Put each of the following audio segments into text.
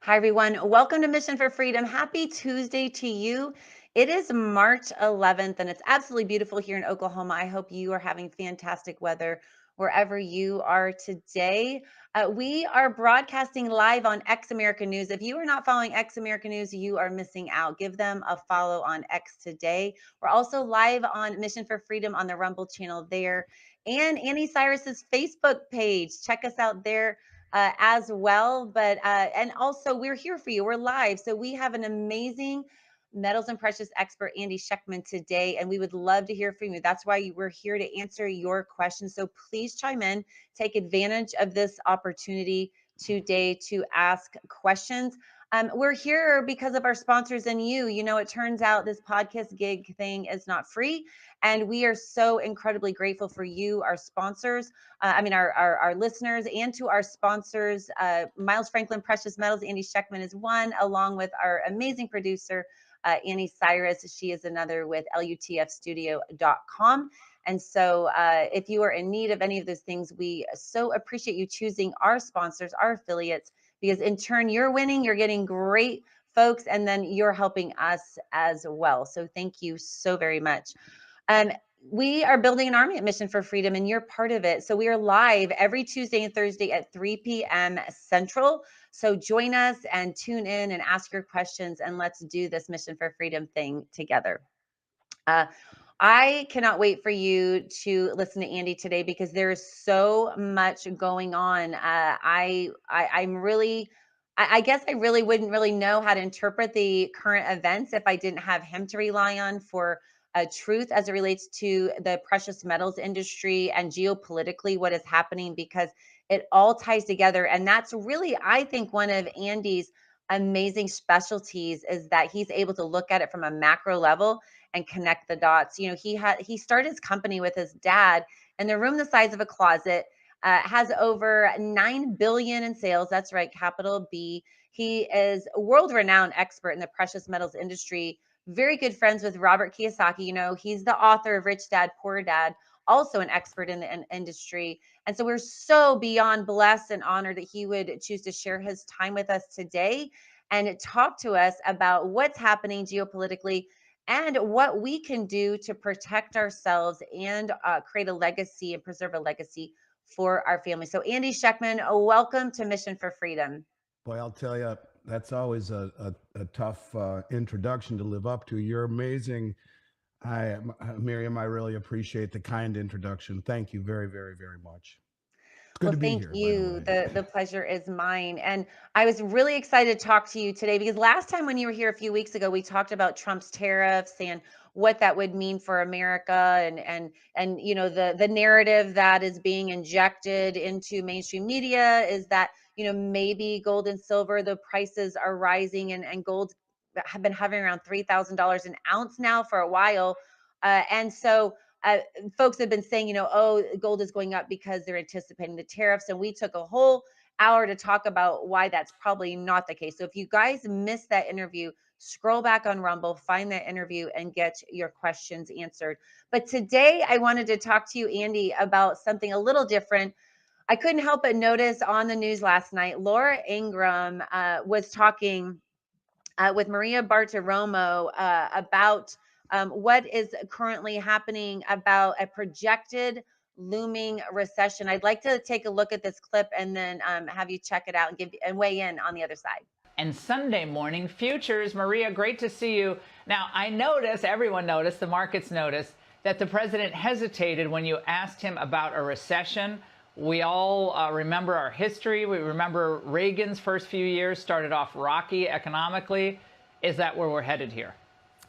Hi, everyone. Welcome to Mission for Freedom. Happy Tuesday to you. It is March 11th, and it's absolutely beautiful here in Oklahoma. I hope you are having fantastic weather wherever you are today. We are broadcasting live on X American News. If you are not following X American News, you are missing out. Give them a follow on X today. We're also live on Mission for Freedom on the Rumble channel there and Annie Cyrus's Facebook page. Check us out there as well. And also we're here for you. We're live. So we have an amazing metals and precious expert, Andy Schectman, today, and we would love to hear from you. That's why we're here to answer your questions. So please chime in, take advantage of this opportunity today to ask questions. We're here because of our sponsors and you. You know, it turns out this podcast gig thing is not free, and we are so incredibly grateful for you, our sponsors. Our listeners, and to our sponsors. Miles Franklin Precious Metals, Andy Schectman is one, along with our amazing producer, Annie Cyrus. She is another with lutfstudio.com. And so if you are in need of any of those things, we so appreciate you choosing our sponsors, our affiliates, because in turn, you're winning, you're getting great folks, and then you're helping us as well. So thank you so very much. We are building an army at Mission for Freedom, and you're part of it. So we are live every Tuesday and Thursday at 3 p.m. Central. So join us and tune in and ask your questions, and let's do this Mission for Freedom thing together. I cannot wait for you to listen to Andy today because there is so much going on. I guess I really wouldn't really know how to interpret the current events if I didn't have him to rely on for truth as it relates to the precious metals industry and geopolitically what is happening, because it all ties together. And that's really, I think, one of Andy's amazing specialties is that he's able to look at it from a macro level and connect the dots. You know, he started his company with his dad in the room the size of a closet. Has over 9 billion in sales. That's right, capital B. He is a world-renowned expert in the precious metals industry. Very good friends with Robert Kiyosaki. You know, he's the author of Rich Dad, Poor Dad, also an expert in the industry. And so we're so beyond blessed and honored that he would choose to share his time with us today and talk to us about what's happening geopolitically and what we can do to protect ourselves and create a legacy and preserve a legacy for our family. So Andy Schectman, welcome to Mission for Freedom. Boy, I'll tell you, that's always a tough introduction to live up to. You're amazing. Miriam, I really appreciate the kind introduction. Thank you very, very, very much. It's good Well, to be thank here, by the you. way. The pleasure is mine. And I was really excited to talk to you today because last time when you were here a few weeks ago, we talked about Trump's tariffs and what that would mean for America, and you know, the narrative that is being injected into mainstream media is that, you know, maybe gold and silver, the prices are rising, and gold have been hovering around $3,000 an ounce now for a while. And so folks have been saying, you know, oh, gold is going up because they're anticipating the tariffs. And we took a whole hour to talk about why that's probably not the case. So if you guys missed that interview, scroll back on Rumble, find that interview, and get your questions answered. But today I wanted to talk to you, Andy, about something a little different. I couldn't help but notice on the news last night, Laura Ingraham was talking with Maria Bartiromo about what is currently happening about a projected looming recession. I'd like to take a look at this clip and then have you check it out and weigh in on the other side. And Sunday morning futures. Maria, great to see you. Now, I noticed, everyone noticed, the markets noticed, that the president hesitated when you asked him about a recession. We all remember our history. We remember Reagan's first few years started off rocky economically. Is that where we're headed here?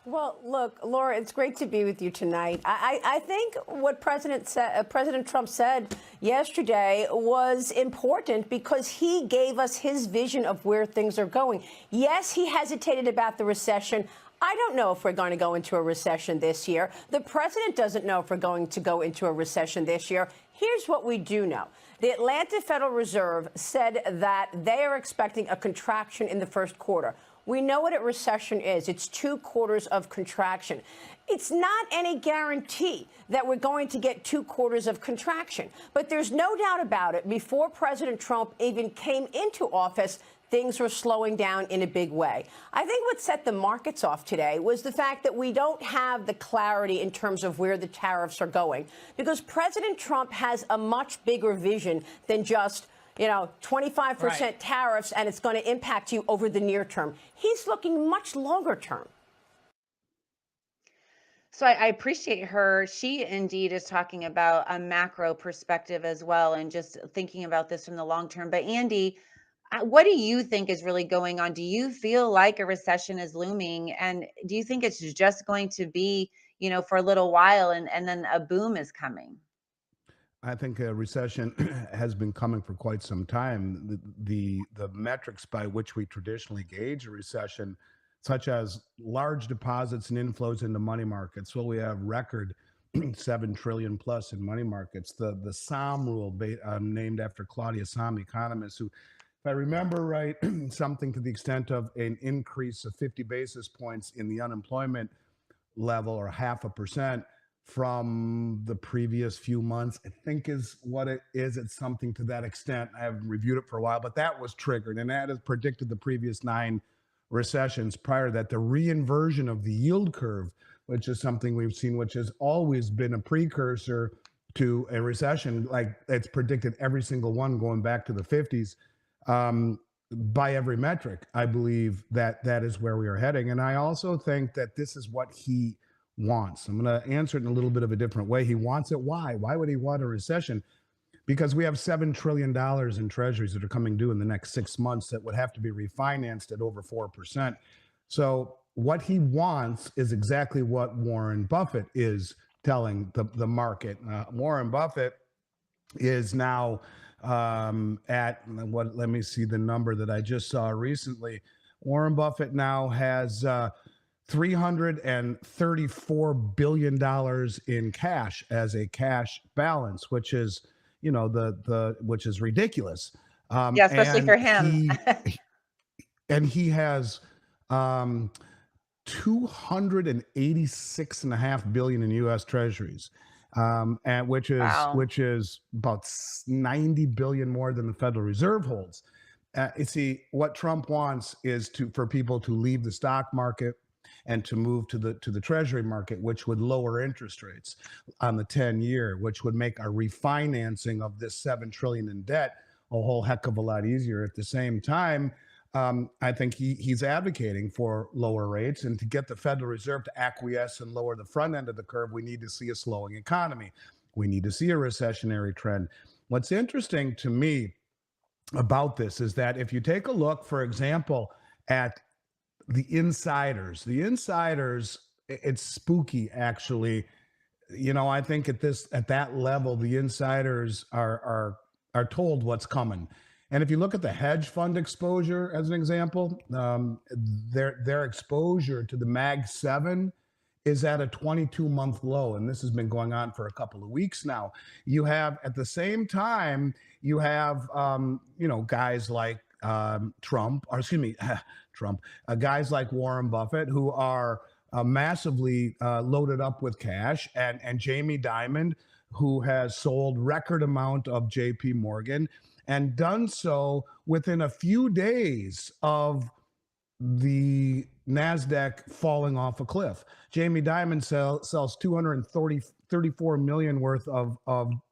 Well, look, Laura, it's great to be with you tonight. I think what President Trump said yesterday was important because he gave us his vision of where things are going. Yes, he hesitated about the recession. I don't know if we're going to go into a recession this year. The president doesn't know if we're going to go into a recession this year. Here's what we do know. The Atlanta Federal Reserve said that they are expecting a contraction in the first quarter. We know what a recession is. It's 2 quarters of contraction. It's not any guarantee that we're going to get 2 quarters of contraction. But there's no doubt about it. Before President Trump even came into office, things were slowing down in a big way. I think what set the markets off today was the fact that we don't have the clarity in terms of where the tariffs are going, because President Trump has a much bigger vision than just 25% tariffs, and it's going to impact you over the near term. He's looking much longer term. So I appreciate her. She indeed is talking about a macro perspective as well, and just thinking about this from the long term. But Andy, what do you think is really going on? Do you feel like a recession is looming? And do you think it's just going to be, for a little while and then a boom is coming? I think a recession has been coming for quite some time. The metrics by which we traditionally gauge a recession, such as large deposits and inflows into money markets, well, we have record 7 trillion plus in money markets. The SOM rule, named after Claudia Sahm, economist, who, if I remember right, something to the extent of an increase of 50 basis points in the unemployment level, or 0.5% from the previous few months, I think is what it is. It's something to that extent. I haven't reviewed it for a while, but that was triggered, and that has predicted the previous 9 recessions prior to that. The reinversion of the yield curve, which is something we've seen, which has always been a precursor to a recession, like it's predicted every single one going back to the 50s. By every metric, I believe that is where we are heading. And I also think that this is what he wants. I'm going to answer it in a little bit of a different way. He wants it. Why? Why would he want a recession? Because we have $7 trillion in treasuries that are coming due in the next 6 months that would have to be refinanced at over 4%. So what he wants is exactly what Warren Buffett is telling the market. Warren Buffett is now at what? Let me see the number that I just saw recently. Warren Buffett now has $334 billion in cash as a cash balance, which is, which is ridiculous. Yeah, especially for him. He has 286.5 billion in U.S. Treasuries, and which is about 90 billion more than the Federal Reserve holds. You see, what Trump wants is for people to leave the stock market and to move to the Treasury market, which would lower interest rates on the 10-year, which would make our refinancing of this $7 trillion in debt a whole heck of a lot easier. At the same time, I think he's advocating for lower rates, and to get the Federal Reserve to acquiesce and lower the front end of the curve, we need to see a slowing economy. We need to see a recessionary trend. What's interesting to me about this is that if you take a look, for example, at the insiders, it's spooky, actually. I think at that level, the insiders are told what's coming. And if you look at the hedge fund exposure as an example, their exposure to the Mag 7 is at a 22-month low, and this has been going on for a couple of weeks now. You have, at the same time, guys like guys like Warren Buffett, who are massively loaded up with cash, and Jamie Dimon, who has sold record amount of JP Morgan, and done so within a few days of the NASDAQ falling off a cliff. Jamie Dimon sells 234 million worth of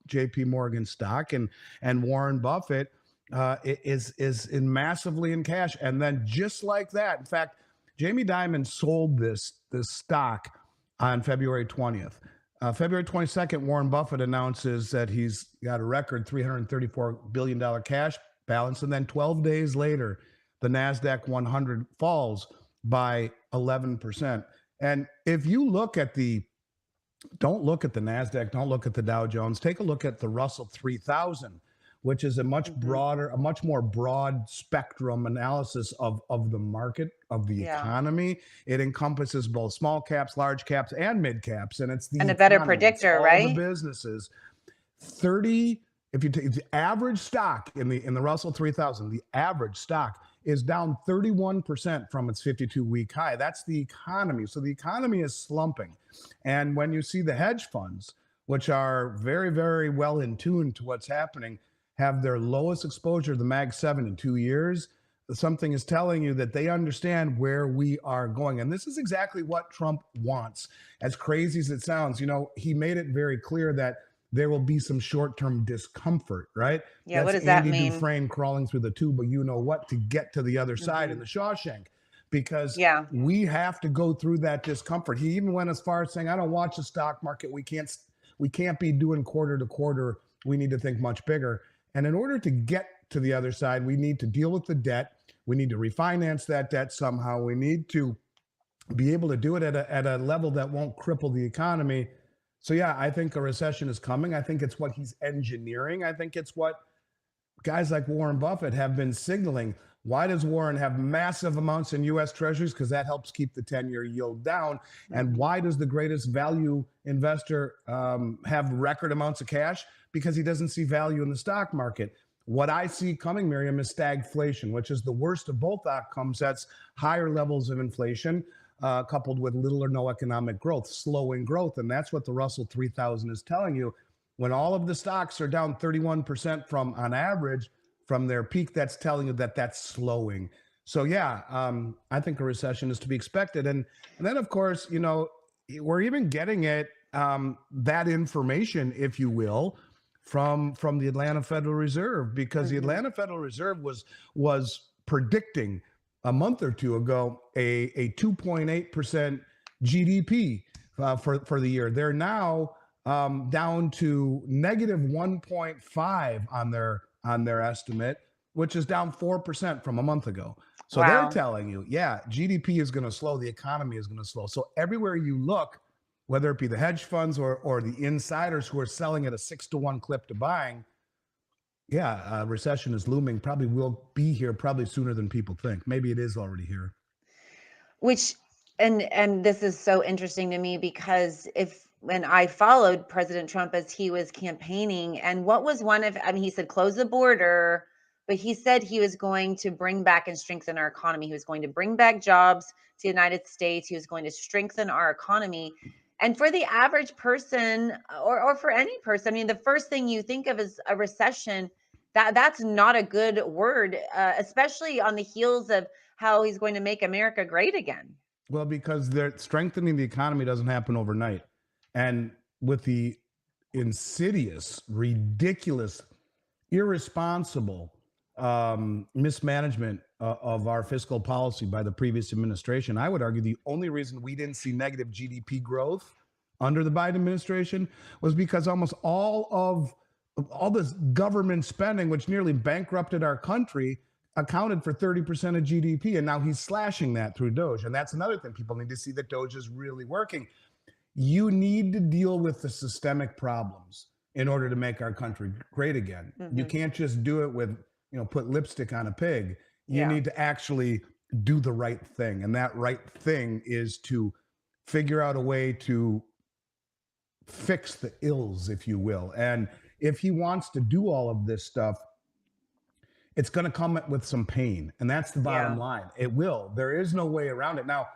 JP Morgan stock, and Warren Buffett is massively in cash. And then just like that, in fact, Jamie Dimon sold this stock on February 20th. February 22nd, Warren Buffett announces that he's got a record $334 billion cash balance. And then 12 days later, the NASDAQ 100 falls by 11%. And if you don't look at the NASDAQ, don't look at the Dow Jones, take a look at the Russell 3000, which is a much broader, a much more broad spectrum analysis of the market, of the economy. It encompasses both small caps, large caps, and mid caps, and it's a better predictor, right? All the businesses. If you take the average stock in the Russell 3000, the average stock is down 31% from its 52-week high. That's the economy. So the economy is slumping, and when you see the hedge funds, which are very, very well in tune to what's happening, have their lowest exposure to the Mag 7 in 2 years, something is telling you that they understand where we are going. And this is exactly what Trump wants. As crazy as it sounds, he made it very clear that there will be some short-term discomfort, right? Yeah, what That's does that Andy mean? Dufresne crawling through the tube, but you know what, to get to the other side in Hmm. the Shawshank, because Yeah. we have to go through that discomfort. He even went as far as saying, I don't watch the stock market. We can't be doing quarter to quarter. We need to think much bigger. And in order to get to the other side, we need to deal with the debt. We need to refinance that debt somehow. We need to be able to do it at a level that won't cripple the economy. So, yeah, I think a recession is coming. I think it's what he's engineering. I think it's what guys like Warren Buffett have been signaling. Why does Warren have massive amounts in U.S. Treasuries? Because that helps keep the 10-year yield down. And Hmm. why does the greatest value investor have record amounts of cash? Because he doesn't see value in the stock market. What I see coming, Miriam, is stagflation, which is the worst of both outcomes. That's higher levels of inflation coupled with little or no economic growth, slowing growth. And that's what the Russell 3000 is telling you. When all of the stocks are down 31% on average from their peak, that's telling you that that's slowing. So yeah, I think a recession is to be expected. And then of course, we're even getting it, that information, if you will, from the Atlanta Federal Reserve, because the Hmm. Atlanta Federal Reserve was predicting a month or two ago a 2.8% GDP for the year. They're now down to negative 1.5 on their estimate, which is down 4% from a month ago. So they're Wow. telling you, yeah, GDP is going to slow, the economy is going to slow. So everywhere you look, whether it be the hedge funds or the insiders who are selling at a 6-to-1 clip to buying, yeah, recession is looming. Probably will be here probably sooner than people think. Maybe it is already here. Which and this is so interesting to me because if when I followed President Trump as he was campaigning, and what was one of, I mean, he said close the border, but he said he was going to bring back and strengthen our economy. He was going to bring back jobs to the United States. He was going to strengthen our economy. And for the average person, or for any person, I mean, the first thing you think of is a recession. That's not a good word, especially on the heels of how he's going to make America great again. Well, because they're strengthening the economy doesn't happen overnight. And with the insidious, ridiculous, irresponsible mismanagement of our fiscal policy by the previous administration, I would argue the only reason we didn't see negative GDP growth under the Biden administration was because almost all this government spending, which nearly bankrupted our country, accounted for 30% of GDP. And now he's slashing that through Doge. And that's another thing. People need to see that Doge is really working. You need to deal with the systemic problems in order to make our country great again. You Hmm. can't just do it with, put lipstick on a pig. You Yeah. need to actually do the right thing. And that right thing is to figure out a way to fix the ills, if you will. And if he wants to do all of this stuff, it's going to come with some pain. And that's the bottom Yeah. line. It will. There is no way around it. Now,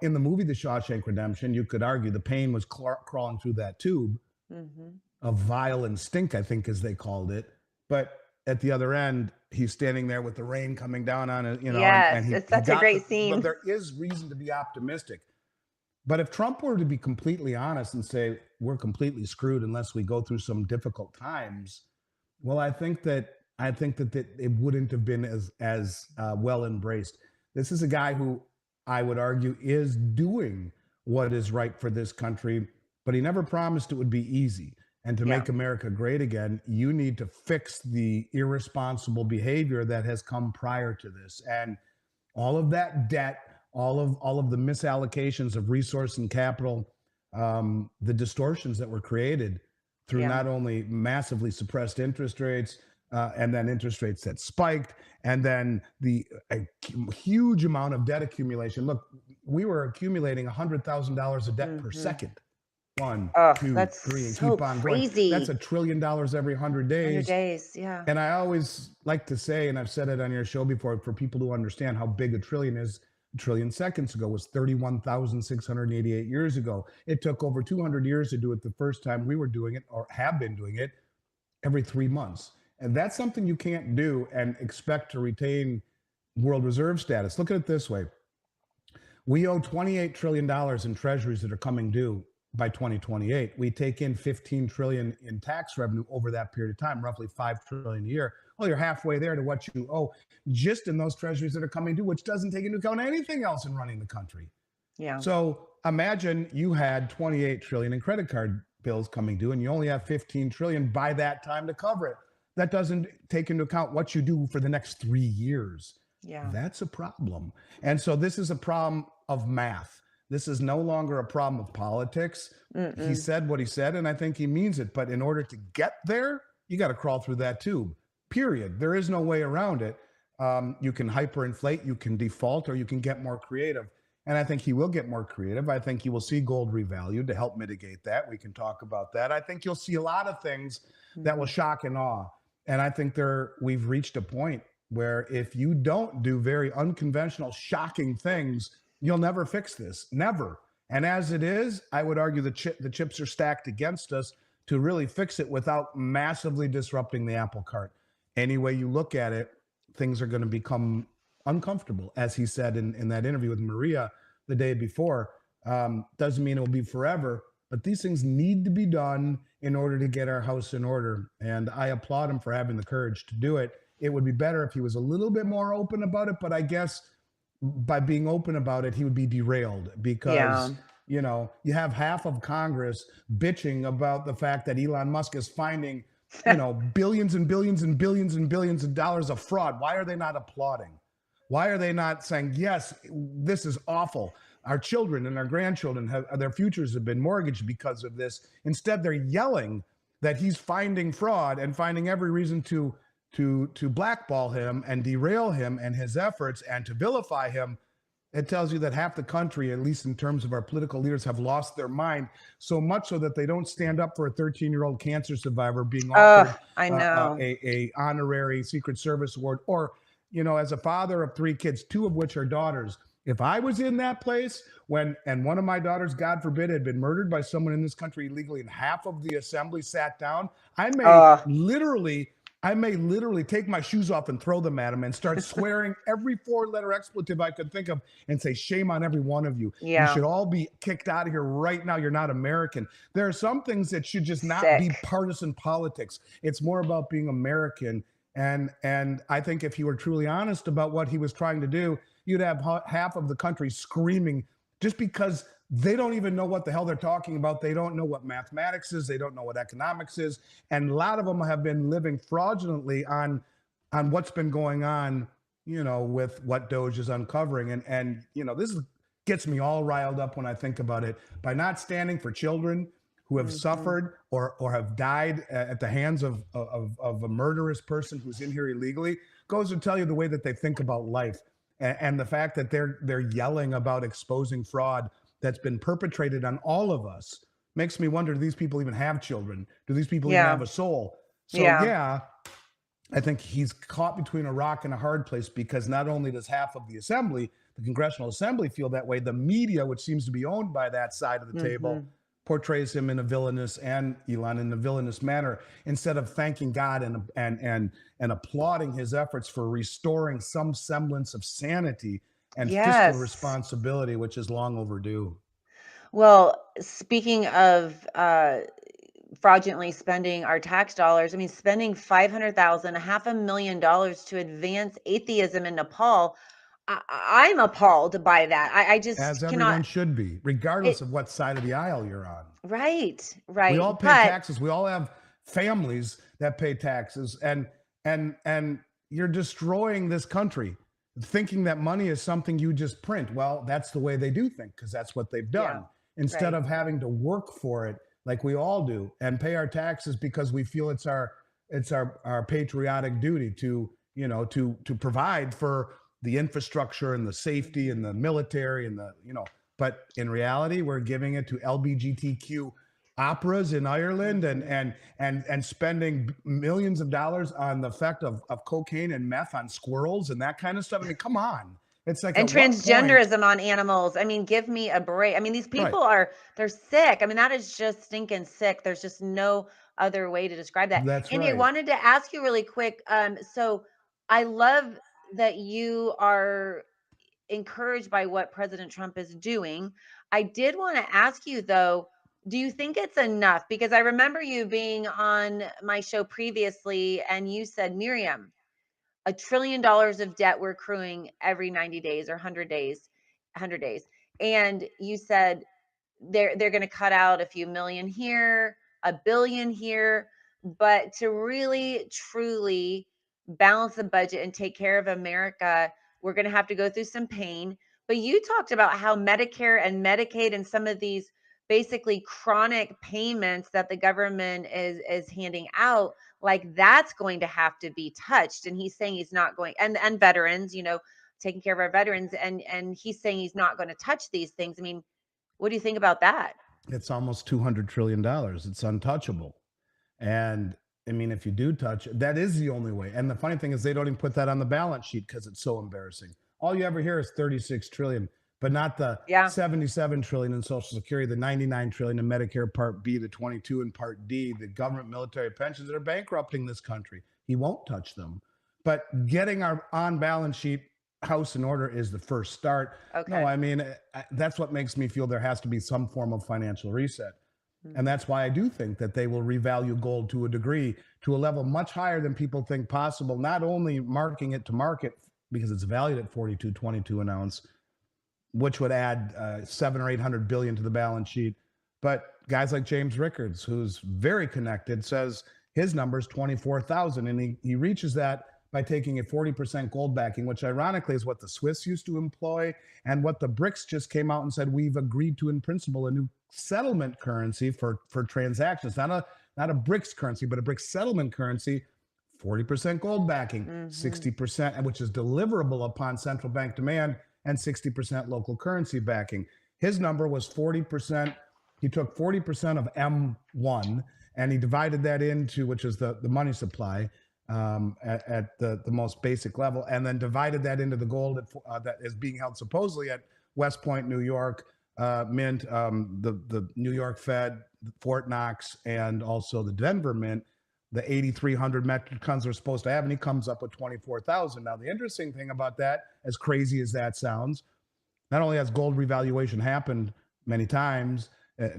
in the movie The Shawshank Redemption, you could argue the pain was crawling through that tube Hmm. of vile and stink, I think, as they called it. But at the other end, he's standing there with the rain coming down on it, and Yes, he, it's he such a got great but scene. there is reason to be optimistic. But if Trump were to be completely honest and say, we're completely screwed unless we go through some difficult times, well, I think that it wouldn't have been as well embraced. This is a guy who I would argue is doing what is right for this country, but he never promised it would be easy. And to Yeah. make America great again, you need to fix the irresponsible behavior that has come prior to this. And all of that debt, all of the misallocations of resource and capital, the distortions that were created through Yeah. not only massively suppressed interest rates, and then interest rates that spiked, and then the huge amount of debt accumulation. Look, we were accumulating $100,000 of debt per Hmm. second. One, Oh, two, that's three, and so keep on going. That's crazy. $1 trillion every 100 100 days. days. Yeah. And I always like to say, and I've said it on your show before, for people to understand how big a trillion is, a trillion seconds ago was 31,688 years ago. It took over 200 years to do it the first time. We were doing it, or have been doing it, every 3 months. And that's something you can't do and expect to retain world reserve status. Look at it this way. We owe $28 trillion in treasuries that are coming due by 2028. We take in 15 trillion in tax revenue over that period of time, roughly 5 trillion a year. Well, you're halfway there to what you owe just in those treasuries that are coming due, which doesn't take into account anything else in running the country. Yeah. So imagine you had 28 trillion in credit card bills coming due and you only have 15 trillion by that time to cover it. That doesn't take into account what you do for the next 3 years. Yeah. That's a problem. And so this is a problem of math. This is no longer a problem of politics. He said what he said, and I think he means it. But in order to get there, you got to crawl through that tube, period. There is no way around it. You can hyperinflate, you can default, or you can get more creative. And I think he will get more creative. I think you will see gold revalued to help mitigate that. We can talk about that. I think you'll see a lot of things that will shock and awe. And I think we've reached a point where if you don't do very unconventional, shocking things, you'll never fix this, never. And as it is, I would argue the chips are stacked against us to really fix it without massively disrupting the apple cart. Any way you look at it, things are going to become uncomfortable, as he said in that interview with Maria the day before. Doesn't mean it will be forever, but these things need to be done in order to get our house in order. And I applaud him for having the courage to do it. It would be better if he was a little bit more open about it, but I guess by being open about it, he would be derailed because, you know, you have half of Congress bitching about the fact that Elon Musk is finding, you know, billions and billions and billions and billions of dollars of fraud. Why are they not applauding? Why are they not saying, yes, this is awful? Our children and our grandchildren, their futures have been mortgaged because of this. Instead, they're yelling that he's finding fraud and finding every reason to blackball him and derail him and his efforts and to vilify him. It tells you that half the country, at least in terms of our political leaders, have lost their mind, so much so that they don't stand up for a 13-year-old cancer survivor being offered a honorary Secret Service award. Or, you know, as a father of 3 kids, 2 of which are daughters, if I was in that place and one of my daughters, God forbid, had been murdered by someone in this country illegally and half of the assembly sat down, I may literally take my shoes off and throw them at him and start swearing every 4-letter expletive I could think of and say, shame on every one of you. Yeah. You should all be kicked out of here right now. You're not American. There are some things that should just not be partisan politics. It's more about being American. And I think if he were truly honest about what he was trying to do, you'd have half of the country screaming just because they don't even know what the hell they're talking about. They don't know what mathematics is. They don't know what economics is. And a lot of them have been living fraudulently on what's been going on, you know, with what Doge is uncovering. And you know, this gets me all riled up when I think about it. By not standing for children who have suffered or have died at the hands of a murderous person who's in here illegally, goes to tell you the way that they think about life. And the fact that they're yelling about exposing fraud that's been perpetrated on all of us makes me wonder, do these people even have children? Do these people even have a soul? So yeah, I think he's caught between a rock and a hard place, because not only does half of the assembly, the Congressional Assembly, feel that way, the media, which seems to be owned by that side of the table, portrays him in a villainous, and Elon in a villainous manner, instead of thanking God and applauding his efforts for restoring some semblance of sanity and fiscal responsibility, which is long overdue. Well, speaking of fraudulently spending our tax dollars, I mean, spending $500,000, $500,000 to advance atheism in Nepal, I'm appalled by that. I just As cannot. everyone should be, regardless of what side of the aisle you're on. Right. We all pay taxes. We all have families that pay taxes, and you're destroying this country, thinking that money is something you just print. Well, that's the way they do think, because that's what they've done. Instead of having to work for it like we all do and pay our taxes because we feel it's our patriotic duty to, you know, to provide for the infrastructure and the safety and the military and the, you know, but in reality, we're giving it to LGBTQ operas in Ireland and spending millions of dollars on the effect of cocaine and meth on squirrels and that kind of stuff. I mean, come on. It's like, and transgenderism on animals. I mean, give me a break. I mean, these people they're sick. I mean, that is just stinking sick. There's just no other way to describe that. That's And right. I wanted to ask you really quick. So I love that you are encouraged by what President Trump is doing. I did want to ask you though, do you think it's enough? Because I remember you being on my show previously and you said, Miriam, $1 trillion of debt we're accruing every 90 days or 100 days, 100 days. And you said they're going to cut out a few million here, a billion here, but to really truly balance the budget and take care of America, we're going to have to go through some pain. But you talked about how Medicare and Medicaid and some of these basically chronic payments that the government is handing out, like that's going to have to be touched. And he's saying he's not going, and veterans, taking care of our veterans, and he's saying he's not going to touch these things. I mean, what do you think about that? It's almost $200 trillion. It's untouchable. And I mean, if you do touch it, that is the only way. And the funny thing is they don't even put that on the balance sheet because it's so embarrassing. All you ever hear is 36 trillion, but not the Yeah. 77 trillion in Social Security, the 99 trillion in Medicare Part B, the 22 in Part D, the government military pensions that are bankrupting this country. He won't touch them. But getting our on balance sheet house in order is the first start. Okay. No, I mean, that's what makes me feel there has to be some form of financial reset. And that's why I do think that they will revalue gold to a degree, to a level much higher than people think possible, not only marking it to market because it's valued at 42.22 an ounce, which would add 7 or 800 billion to the balance sheet. But guys like James Rickards, who's very connected, says his number is 24,000. And he reaches that by taking a 40% gold backing, which ironically is what the Swiss used to employ and what the BRICS just came out and said we've agreed to in principle, a new settlement currency for transactions, not a BRICS currency, but a BRICS settlement currency, 40% gold backing, 60%, which is deliverable upon central bank demand, and 60% local currency backing. His number was 40%. He took 40% of M1 and he divided that into, which is the money supply, at the most basic level, and then divided that into the gold that is being held supposedly at West Point, New York, Mint, the New York Fed, Fort Knox, and also the Denver Mint. The 8,300 metric tons are supposed to have, and he comes up with 24,000. Now, the interesting thing about that, as crazy as that sounds, not only has gold revaluation happened many times,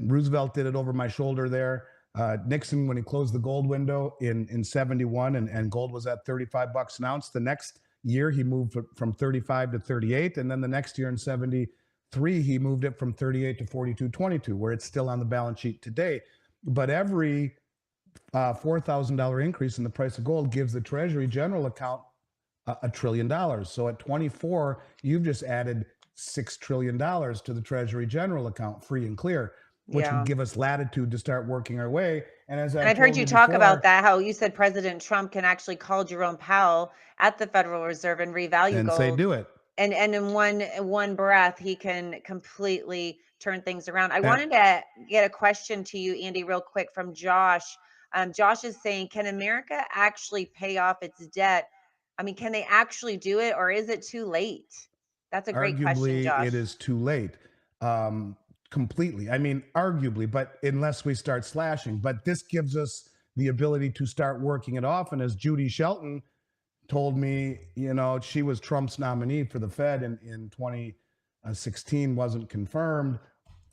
Roosevelt did it over my shoulder there. Nixon, when he closed the gold window in 71 and gold was at 35 bucks an ounce, the next year he moved from 35 to 38. And then the next year in 73, he moved it from 38 to 42.22, where it's still on the balance sheet today. But every $4,000 increase in the price of gold gives the Treasury General account $1 trillion. So at 24, you've just added $6 trillion to the Treasury General account, free and clear, which would give us latitude to start working our way. And as I've heard you talk about that, how you said President Trump can actually call Jerome Powell at the Federal Reserve and revalue and gold. say, do it. And in one breath, he can completely turn things around. I wanted to get a question to you, Andy, real quick from Josh. Josh is saying, can America actually pay off its debt? I mean, can they actually do it, or is it too late? That's a great question, Josh. It is too late. Completely. I mean, arguably, but unless we start slashing. But this gives us the ability to start working it off. And as Judy Shelton told me, she was Trump's nominee for the Fed in 2016, wasn't confirmed.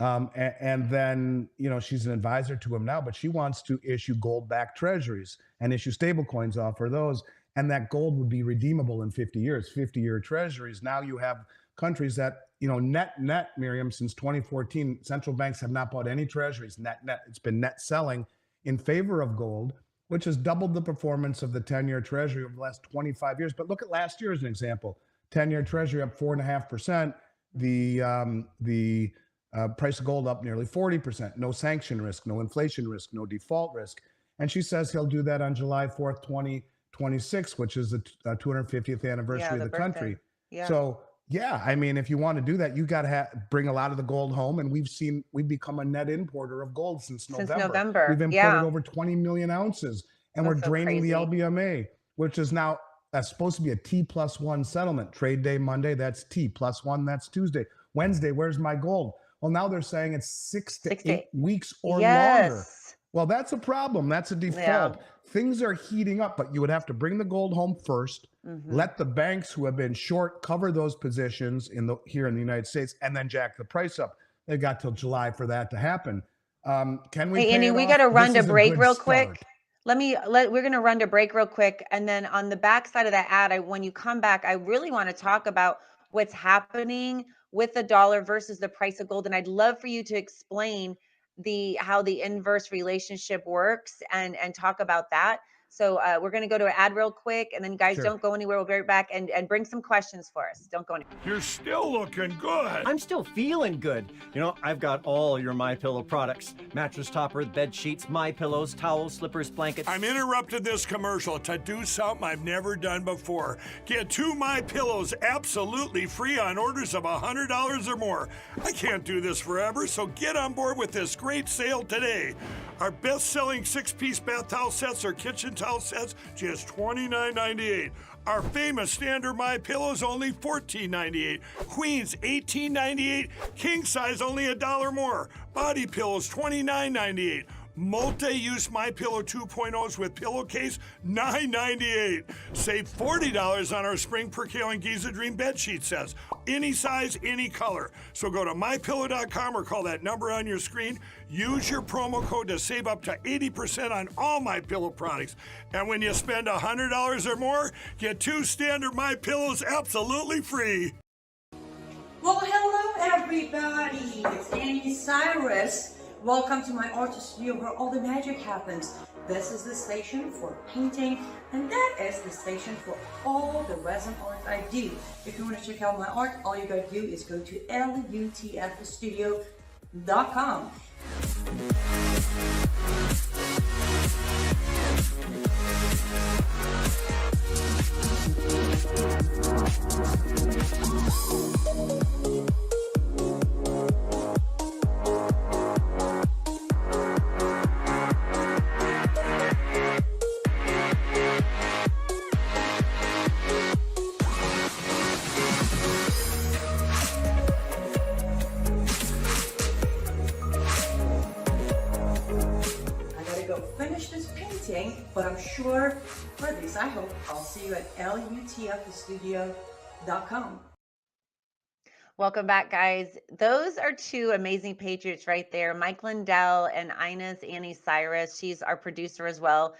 And then, she's an advisor to him now, but she wants to issue gold-backed treasuries and issue stable coins off for those. And that gold would be redeemable in 50 years, 50-year treasuries. Now you have countries that, net, Miriam, since 2014, central banks have not bought any treasuries, net. It's been net selling in favor of gold, which has doubled the performance of the 10-year treasury over the last 25 years. But look at last year as an example. 10-year treasury up 4.5%. The price of gold up nearly 40%. No sanction risk, no inflation risk, no default risk. And she says he'll do that on July 4th, 2026, which is the 250th anniversary of the country. Yeah. So, yeah, I mean, if you want to do that, you got to bring a lot of the gold home. And we've become a net importer of gold since November. We've imported over 20 million ounces, and we're draining the LBMA, which is now supposed to be a T+1 settlement. Trade day Monday, that's T. +1, that's Tuesday. Wednesday, where's my gold? Well, now they're saying it's 6 to 8 weeks or longer. Well, that's a problem. That's a Yeah. default. Things are heating up, but you would have to bring the gold home first. Hmm. Let the banks who have been short cover those positions here in the United States, and then jack the price up. They've got till July for that to happen. Can we Hey, pay Andy, it we got off? to run This to is a break good real quick. start. We're going to run to break real quick. And then on the back side of that ad, when you come back, I really want to talk about what's happening with the dollar versus the price of gold. And I'd love for you to explain how the inverse relationship works and talk about that. So we're going to go to an ad real quick. And then guys, Sure. don't go anywhere. We'll be right back and bring some questions for us. Don't go anywhere. You're still looking good. I'm still feeling good. You know, I've got all your My Pillow products: mattress topper, bed sheets, My Pillows, towels, slippers, blankets. I'm interrupted this commercial to do something I've never done before. Get 2 My Pillows absolutely free on orders of $100 or more. I can't do this forever, so get on board with this great sale today. Our best-selling 6-piece bath towel sets or kitchen towel sets, just $29.98. Our famous standard My Pillows only $14.98. Queens $18.98. King size only $1 more. Body pillows $29.98. Multi-use My Pillow 2.0s with pillowcase $9.98. Save $40 on our Spring Percale and Giza Dream bed sheet sets. Any size, any color. So go to mypillow.com or call that number on your screen. Use your promo code to save up to 80% on all My Pillow products. And when you spend $100 or more, get 2 standard My Pillows absolutely free. Well, hello everybody. It's Andy Cyrus. Welcome to my art studio where all the magic happens. This is the station for painting, and that is the station for all the resin art I do. If you want to check out my art, all you gotta do is go to lutfstudio.com. Finish this painting, but I'm sure, or at least I hope, I'll see you at lutfstudio.com. Welcome back, guys. Those are 2 amazing patriots right there, Mike Lindell and Ines Annie Cyrus. She's our producer as well.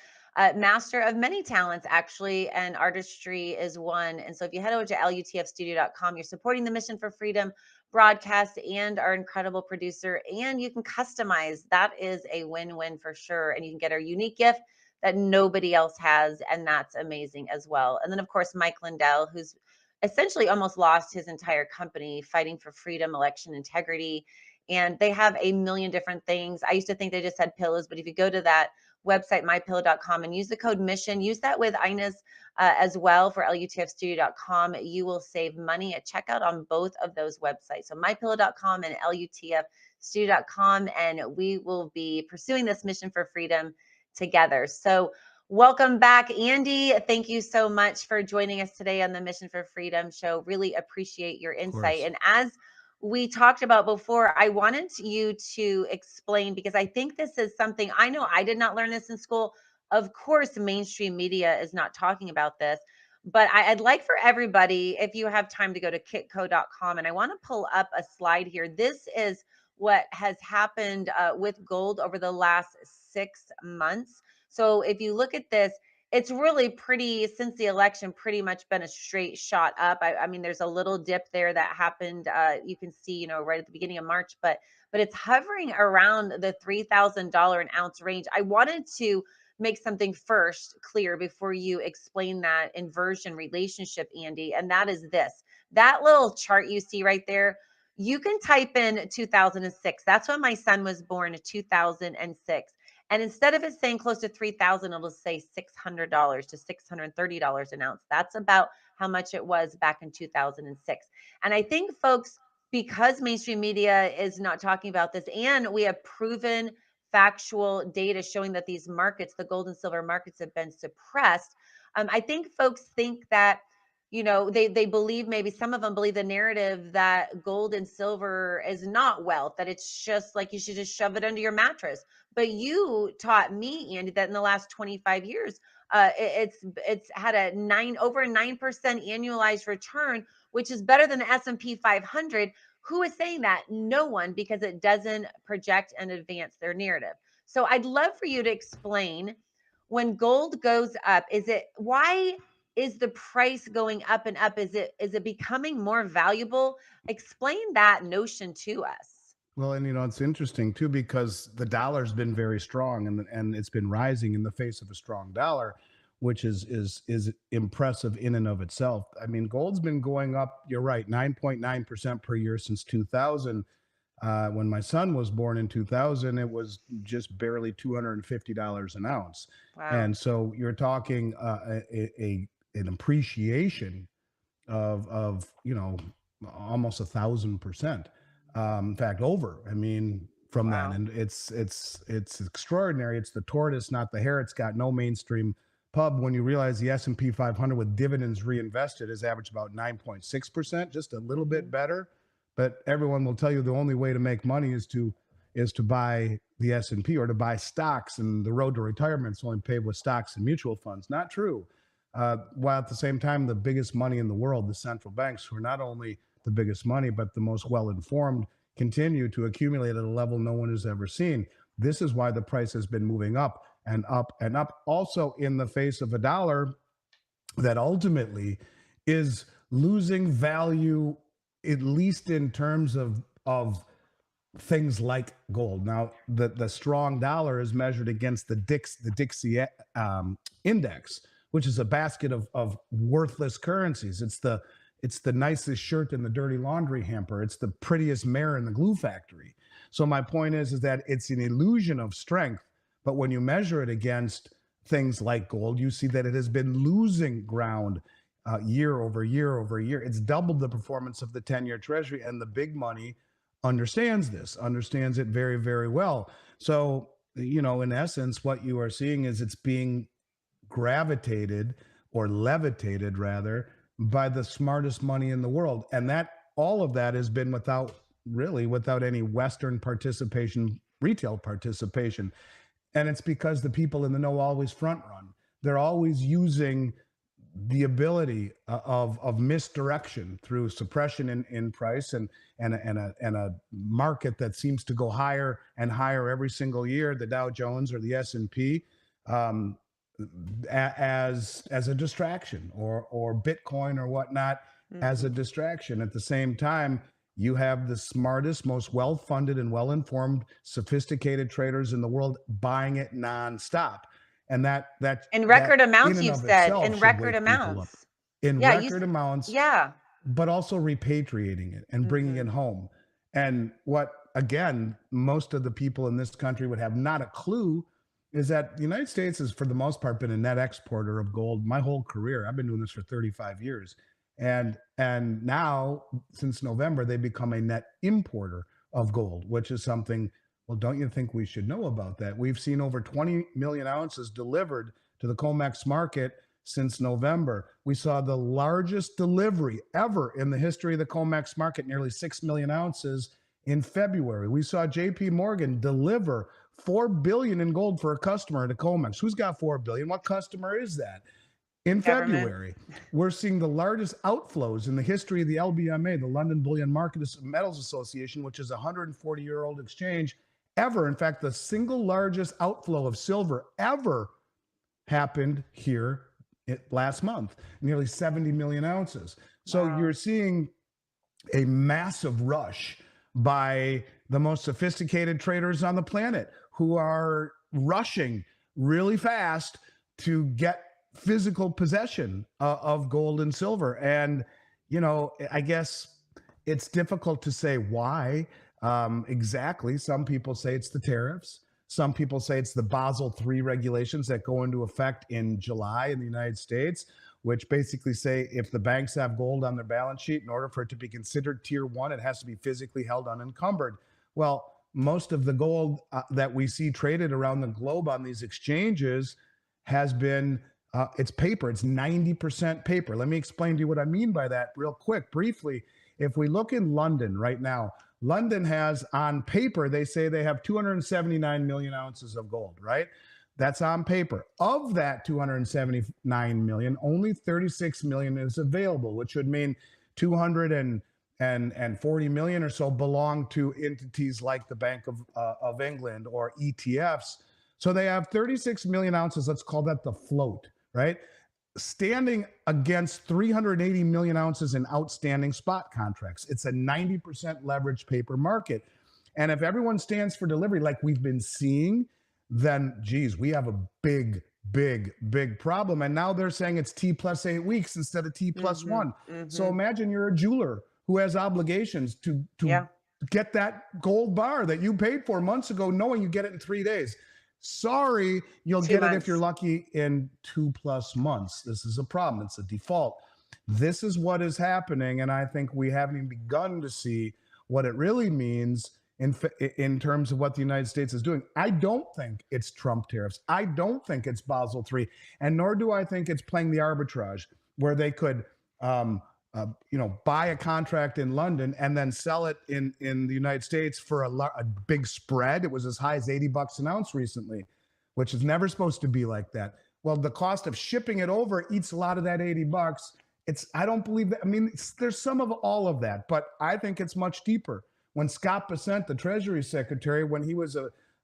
Master of many talents, actually, and artistry is one. And so if you head over to lutfstudio.com, you're supporting the Mission for Freedom broadcast and our incredible producer, and you can customize. That is a win-win for sure. And you can get our unique gift that nobody else has, and that's amazing as well. And then, of course, Mike Lindell, who's essentially almost lost his entire company fighting for freedom, election integrity. And they have a million different things. I used to think they just had pillows, but if you go to that website, mypillow.com, and use the code mission, use that with Ines as well for lutfstudio.com, you will save money at checkout on both of those websites. So mypillow.com and lutfstudio.com, and we will be pursuing this mission for freedom together. So welcome back, Andy. Thank you so much for joining us today on the Mission for Freedom show. Really appreciate your insight. And as we talked about before, I wanted you to explain, because I think this is something I know I did not learn this in school. Of course, mainstream media is not talking about this, but I'd like for everybody, if you have time, to go to kitco.com. And I want to pull up a slide here. This is what has happened with gold over the last 6 months. So if you look at this, it's really pretty, since the election, pretty much been a straight shot up. I mean, there's a little dip there that happened. You can see, right at the beginning of March, but it's hovering around the $3,000 an ounce range. I wanted to make something first clear before you explain that inversion relationship, Andy, and that is this. That little chart you see right there, you can type in 2006. That's when my son was born, 2006. And instead of it saying close to 3,000, it'll say $600 to $630 an ounce. That's about how much it was back in 2006. And I think, folks, because mainstream media is not talking about this, and we have proven factual data showing that these markets, the gold and silver markets, have been suppressed, I think folks think that they believe, maybe some of them believe the narrative that gold and silver is not wealth, that it's just like you should just shove it under your mattress. But you taught me, Andy, that in the last 25 years, it's had a over 9% annualized return, which is better than the S&P 500. Who is saying that? No one, because it doesn't project and advance their narrative. So I'd love for you to explain, when gold goes up, why is the price going up and up? Is it becoming more valuable? Explain that notion to us. Well, and it's interesting too, because the dollar's been very strong, and it's been rising in the face of a strong dollar, which is impressive in and of itself. I mean, gold's been going up, you're right, 9.9% per year since 2000. When my son was born in 2000, it was just barely $250 an ounce. Wow. And so you're talking an appreciation of almost 1,000%. In fact, over. I mean, from Wow. then, and it's extraordinary. It's the tortoise, not the hare. It's got no mainstream pub. When you realize the S&P 500 with dividends reinvested has averaged about 9.6%, just a little bit better. But everyone will tell you the only way to make money is to buy the S&P or to buy stocks, and the road to retirement is only paved with stocks and mutual funds. Not true. While at the same time, the biggest money in the world, the central banks, who are not only the biggest money, but the most well-informed, continue to accumulate at a level no one has ever seen. This is why the price has been moving up and up and up, also in the face of a dollar that ultimately is losing value, at least in terms of things like gold. Now, the strong dollar is measured against the Dixie index, which is a basket of worthless currencies. It's the nicest shirt in the dirty laundry hamper. It's the prettiest mirror in the glue factory. So my point is that it's an illusion of strength, but when you measure it against things like gold, you see that it has been losing ground year over year over year. It's doubled the performance of the 10-year Treasury, and the big money understands it very, very well. So, in essence, what you are seeing is it's being gravitated, or levitated rather, by the smartest money in the world. And that all of that has been without any Western participation, retail participation. And it's because the people in the know always front run. They're always using the ability of misdirection through suppression in price, and a market that seems to go higher and higher every single year, the Dow Jones or the S&P, as a distraction, or Bitcoin or whatnot, as a distraction. At the same time, you have the smartest, most well-funded and well-informed, sophisticated traders in the world buying it nonstop. And that In record amounts, in and you've of said. itself In should record wake people up. amounts. In Yeah, record amounts, yeah. but also repatriating it and bringing it home. And what, again, most of the people in this country would have not a clue is that the United States has, for the most part, been a net exporter of gold my whole career. I've been doing this for 35 years. And now, since November, they become a net importer of gold, which is something, well, don't you think we should know about that? We've seen over 20 million ounces delivered to the COMEX market since November. We saw the largest delivery ever in the history of the COMEX market, nearly 6 million ounces in February. We saw JP Morgan deliver $4 billion in gold for a customer at a COMEX. Who's got $4 billion? What customer is that? In Government. February, we're seeing the largest outflows in the history of the LBMA, the London Bullion Metals Association, which is a 140-year-old exchange, ever. In fact, the single largest outflow of silver ever happened here last month, nearly 70 million ounces. So you're seeing a massive rush by the most sophisticated traders on the planet, who are rushing really fast to get physical possession of gold and silver. And, I guess it's difficult to say why exactly. Some people say it's the tariffs. Some people say it's the Basel III regulations that go into effect in July in the United States, which basically say if the banks have gold on their balance sheet, in order for it to be considered tier one, it has to be physically held unencumbered. Well, most of the gold that we see traded around the globe on these exchanges has been It's paper. It's 90% paper. Let me explain to you what I mean by that real quick, briefly. If we look in London right now, London has on paper, they say they have 279 million ounces of gold, right? That's on paper. Of that 279 million, only 36 million is available, which would mean 240 million or so belong to entities like the Bank of England or ETFs. So they have 36 million ounces. Let's call that the float, right? Standing against 380 million ounces in outstanding spot contracts. It's a 90% leveraged paper market. And if everyone stands for delivery like we've been seeing, then geez, we have a big problem. And now they're saying it's T plus 8 weeks instead of T plus one. So imagine you're a jeweler who has obligations to get that gold bar that you paid for months ago, knowing you get it in 3 days. Sorry, you'll get it if you're lucky in 2+ months. This is a problem. It's a default. This is what is happening, and I think we haven't even begun to see what it really means in terms of what the United States is doing. I don't think it's Trump tariffs. I don't think it's Basel III, and nor do I think it's playing the arbitrage where they could buy a contract in London and then sell it in the United States for a big spread. It was as high as $80 an ounce recently, which is never supposed to be like that. Well, the cost of shipping it over eats a lot of that $80. I don't believe that. I mean, there's some of all of that, but I think it's much deeper. When Scott Bessent, the Treasury Secretary, when he was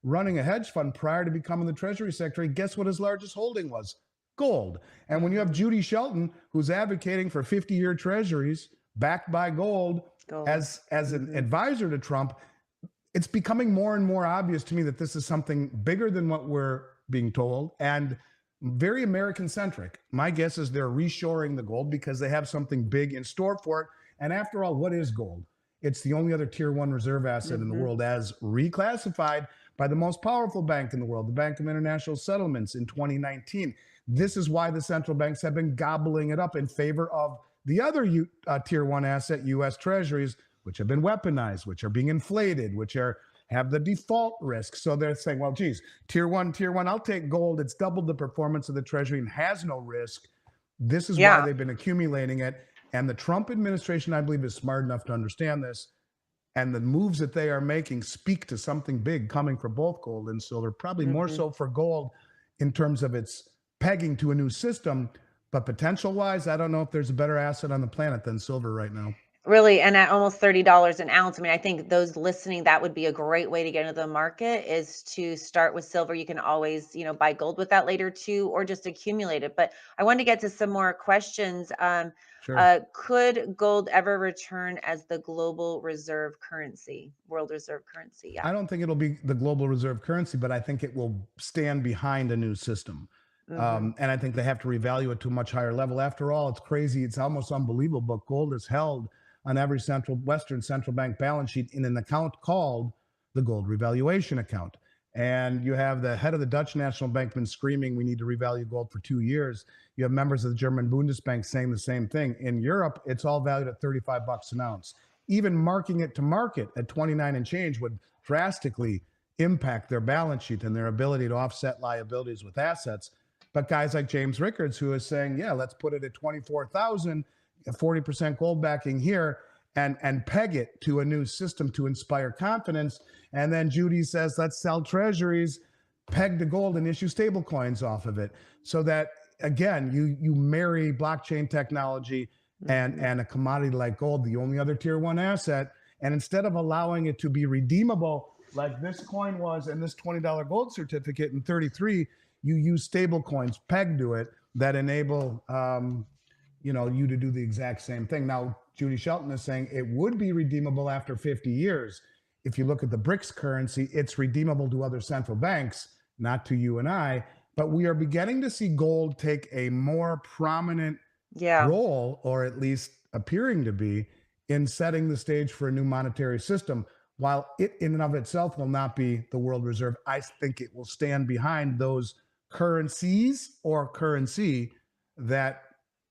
running a hedge fund prior to becoming the Treasury Secretary, guess what his largest holding was? Gold. And when you have Judy Shelton, who's advocating for 50-year treasuries backed by gold. As an advisor to Trump, it's becoming more and more obvious to me that this is something bigger than what we're being told and very American-centric. My guess is they're reshoring the gold because they have something big in store for it. And after all, what is gold? It's the only other tier 1 reserve asset in the world, as reclassified by the most powerful bank in the world, the Bank of International Settlements, in 2019. This is why the central banks have been gobbling it up in favor of the other tier 1 asset, U.S. Treasuries, which have been weaponized, which are being inflated, which have the default risk. So they're saying, well, geez, tier one, I'll take gold. It's doubled the performance of the Treasury and has no risk. This is why they've been accumulating it. And the Trump administration, I believe, is smart enough to understand this. And the moves that they are making speak to something big coming for both gold and silver, probably more so for gold in terms of its pegging to a new system. But potential-wise, I don't know if there's a better asset on the planet than silver right now. Really, and at almost $30 an ounce. I mean, I think those listening, that would be a great way to get into the market, is to start with silver. You can always, buy gold with that later too, or just accumulate it. But I want to get to some more questions. Sure. Could gold ever return as the global reserve currency, world reserve currency? Yeah. I don't think it'll be the global reserve currency, but I think it will stand behind a new system. And I think they have to revalue it to a much higher level. After all, it's crazy. It's almost unbelievable. But gold is held on every Western central bank balance sheet in an account called the gold revaluation account. And you have the head of the Dutch National Bank been screaming, we need to revalue gold for 2 years. You have members of the German Bundesbank saying the same thing. In Europe, it's all valued at $35 an ounce. Even marking it to market at 29 and change would drastically impact their balance sheet and their ability to offset liabilities with assets. But guys like James Rickards, who is saying, yeah, let's put it at 24,000, 40% gold backing here, and peg it to a new system to inspire confidence. And then Judy says, let's sell treasuries, peg to gold, and issue stable coins off of it. So that, again, you marry blockchain technology and a commodity like gold, the only other tier 1 asset. And instead of allowing it to be redeemable like this coin was and this $20 gold certificate in 33, you use stable coins pegged to it that enable you to do the exact same thing. Now, Judy Shelton is saying it would be redeemable after 50 years. If you look at the BRICS currency, it's redeemable to other central banks, not to you and I. But we are beginning to see gold take a more prominent role, or at least appearing to be, in setting the stage for a new monetary system. While it in and of itself will not be the world reserve, I think it will stand behind those currencies or currency that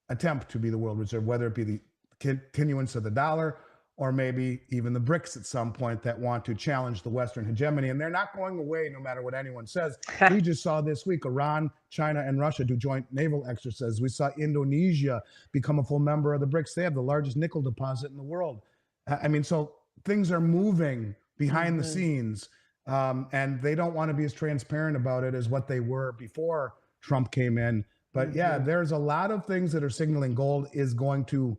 attempt to be the world reserve, whether it be the continuance of the dollar or maybe even the BRICS at some point that want to challenge the Western hegemony. And they're not going away no matter what anyone says. We just saw this week Iran, China, and Russia do joint naval exercises. We saw Indonesia become a full member of the BRICS. They have the largest nickel deposit in the world. I mean, so things are moving behind the scenes, and they don't want to be as transparent about it as what they were before Trump came in. But yeah, there's a lot of things that are signaling gold is going to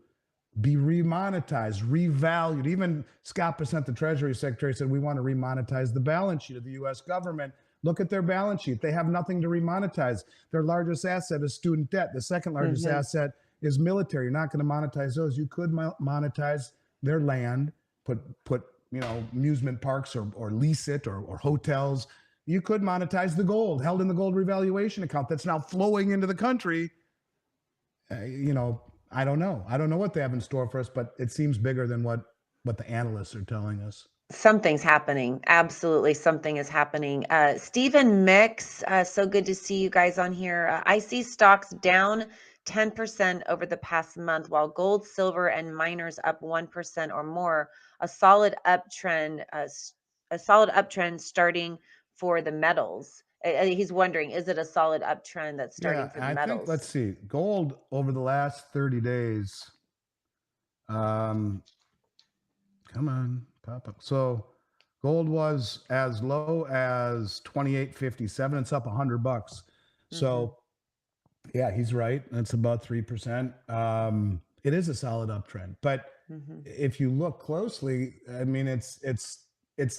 be remonetized, revalued. Even Scott Bessent, the Treasury Secretary, said we want to remonetize the balance sheet of the U.S. government. Look at their balance sheet. They have nothing to remonetize. Their largest asset is student debt. The second largest asset is military. You're not going to monetize those. You could monetize their land, put amusement parks or lease it or hotels. You could monetize the gold held in the gold revaluation account that's now flowing into the country. I don't know. I don't know what they have in store for us, but it seems bigger than what the analysts are telling us. Something's happening. Absolutely, something is happening. Stephen Mix, so good to see you guys on here. I see stocks down 10% over the past month, while gold, silver, and miners up 1% or more. A solid uptrend. A solid uptrend starting for the metals. He's wondering, is it a solid uptrend that's starting for the metals? I think, let's see, gold over the last 30 days. Come on, pop up. So gold was as low as 28.57. It's up $100. So yeah, he's right. That's about 3%. It is a solid uptrend, but if you look closely, I mean, it's